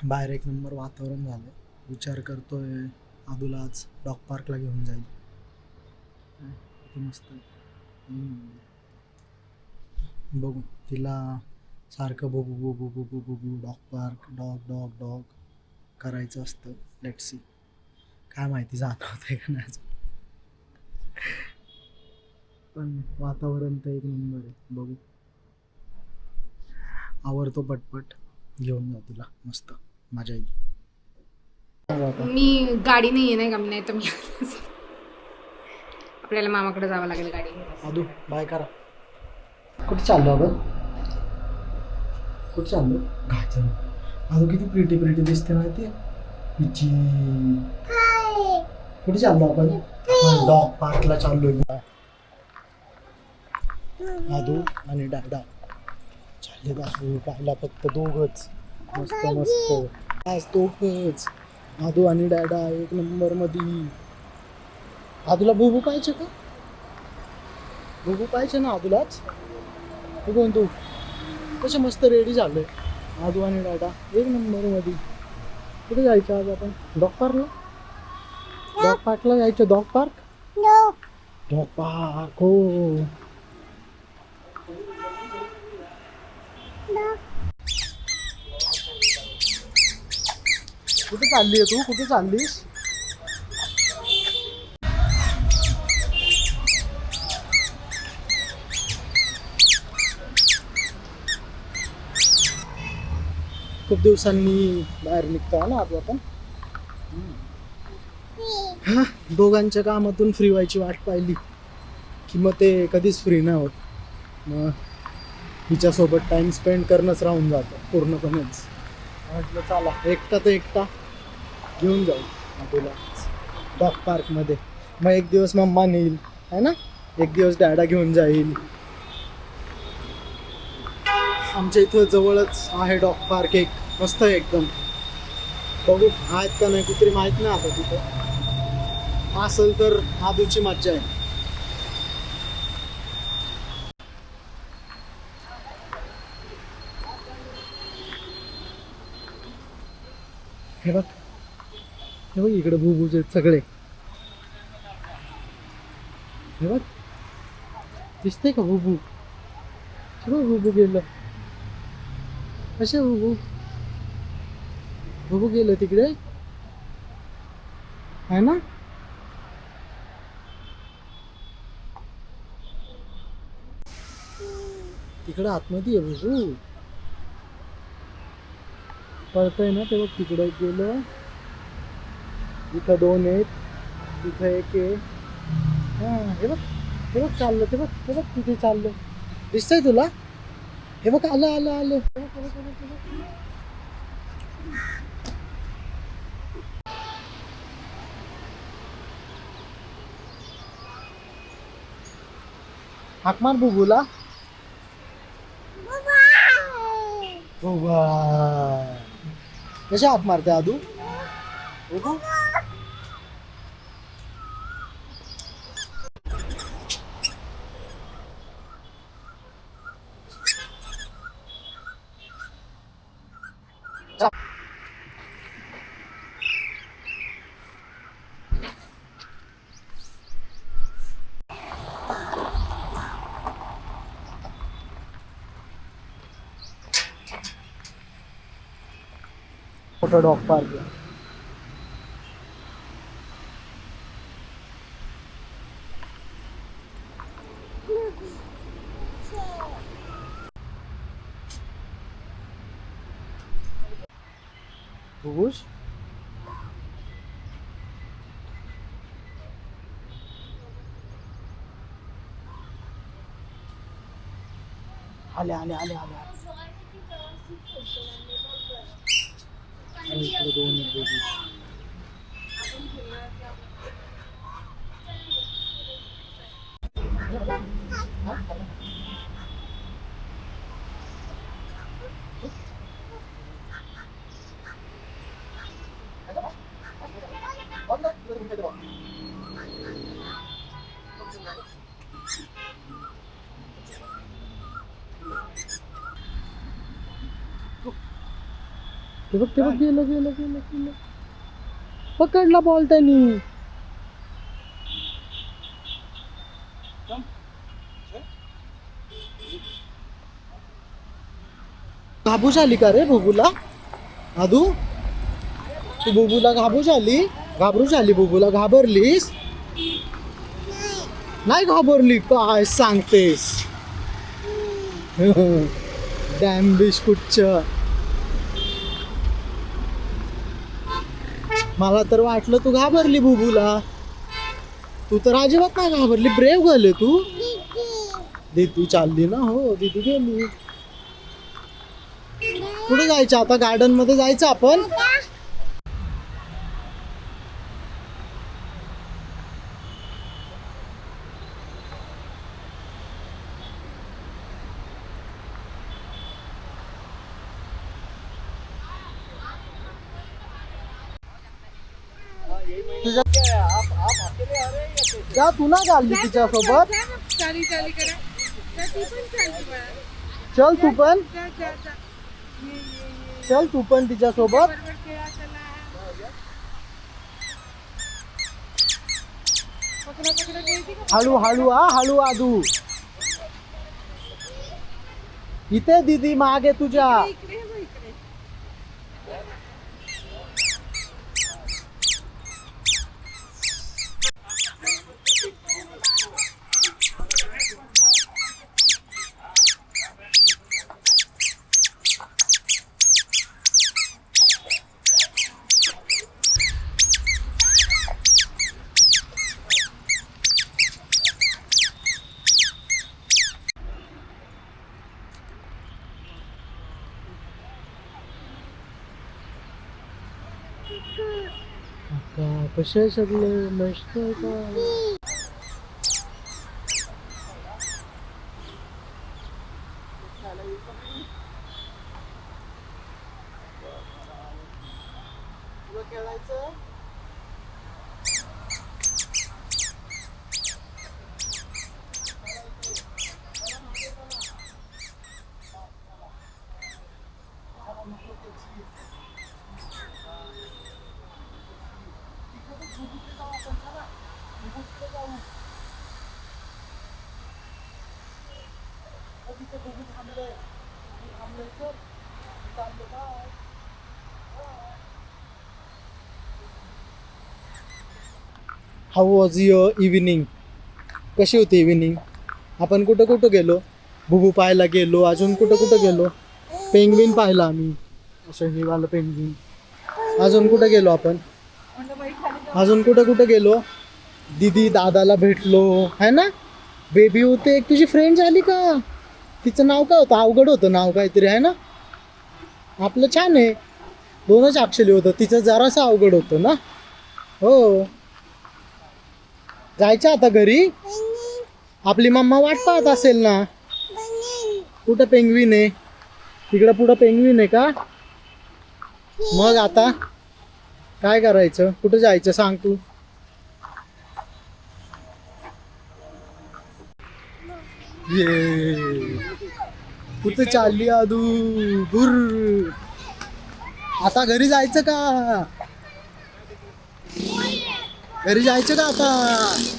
बाहेर एक नंबर वातावरण झालं. विचार करतोय आदूला आज डॉग पार्कला घेऊन जाईल. किती मस्त आहे. बघू तिला सारखं बघू बघू बघू बघू dog park dog dog dog करायचं असतं. लेट्स सी काय माहिती जात होते का नाही अजून. पण वातावरण तर एक नंबर आहे. बघू आवरतो पटपट घेऊन जाऊ तिला. मस्त मजा येईल. मी गाडी नाही आहे नाही का, नाही तर मी आपल्याला मामाकडे जावं लागेल गाडी घेऊन. आदू बाय करा. कुठे चाललो अगं? कुठे चाललो? घायचं. आदू किती प्रिटी प्रिटी दिसते माहिती आहे. पिची कुठे चाललो आपण? डॉग पार्कला चाललोय. आदू आणि डाडा चालले बाजू पाहिला फक्त दोघच. मस्त मस्त आज दोघच आदू आणि डाडा एक नंबर मध्ये. आदूला बुबू पाहिजे का? बुबू पाहिजे ना आदूलाच. बघून तू कसे मस्त रेडी झालोय आदू आणि डाडा एक नंबर मध्ये. कुठे जायचं आज आपण? डॉग पार्कला. डॉग पार्कला जायचं. डॉग पार्क डॉग पार्क हो. कुठे चालली आहे तू? कुठे चाललीस? खूप दिवसांनी बाहेर निघतो ना आज आपण. हा दोघांच्या कामातून फ्री व्हायची वाट पाहिली की मग ते कधीच फ्री नाही होत. मग हिच्यासोबत टाइम स्पेंड करणंच राहून जातं पूर्णपणेच. म्हटलं चला एकटा तर एकटा घेऊन जाऊ तुला डॉग पार्कमध्ये. मग एक दिवस मम्मा नेईल है ना, एक दिवस डॅडा घेऊन जाईल. आमच्या इथं जवळच आहे डॉग पार्क एक मस्त आहे एकदम. बघू आहेत का नाही कुत्री माहीत नाही आता तिथं. असेल तर आदूची मज्जा आहे. हे बघ हे बघ इकडे बुबूचे सगळे. हे बघ दिसतंय का बुबू? सगळं बुबू गेलं. कशा बुबू? बुबू गेलं तिकडे आहे ना. तिकडे आतमध्ये आहे बुबू. पळतंय ना ते बघ तिकडे गेलं. इथं दोन आहेत, तिथं एक आहे. हा हे बघ हे बघ चाललं. ते बघ ते बघ तिथे चाललं. दिसतंय तुला? हे बघ आलं आलं आलं. हाक मार बुबूला. बुबा कशा हाक मारते आदू? बुबू मोठं डॉग पार्क आहे. बुबूश आले आले आले आले. इकडे दोन आहेत बुबू. ते बघ गेलं गेलं गेलं गेलं. पकडला बॉल त्यांनी. घाबू झाली का रे बुबूला? आदू तू बुबूला घाबरू झाली बुबूला घाबरलीस? नाही घाबरली काय सांगतेस? डॅम बिस्कुटच. मला तर वाटलं तू घाबरली बुबूला. तू तर अजिबात नाही घाबरली. ब्रेव झाले तू. दीदी चालली ना. हो दीदी गेली. कुठे जायचं आता? गार्डन मध्ये जायचं आपण. जा तू ना चालली तिच्या सोबत. चल तू पण. चल तू पण तिच्या सोबत. हळू हळू हळू आदू. इथे दीदी मागे तुझ्या. कसे आहे सगळे? मस्त आहे का? खेळायचं. How was your evening? कशी होती इव्हिनिंग? आपण कुठं कुठं गेलो? बुबू पाहायला गेलो. अजून कुठं कुठं गेलो? पेंग्विन पाहिला आम्ही. असं हे वालं पेंग्विन. अजून कुठं गेलो आपण? अजून कुठं कुठं गेलो? दीदी दादाला भेटलो है ना. बेबी होते. एक तुझी फ्रेंड झाली का? तिचं नाव काय होतं? अवघड होतं नाव काहीतरी आहे ना. आपलं छान आहे. 2च अक्षरी होतं. तिचं जरासं अवघड होतं ना. हो. जायचं आता घरी. आपली मम्मा वाट पाहत असेल ना. कुठं पेंग्विन आहे? तिकडं पुढं पेंग्विन आहे का? मग आता काय करायचं? कुठं जायचं सांग तू. ये कुठं चालली आदू? दूर. आता घरी जायचं का? घरी जायचं का आता?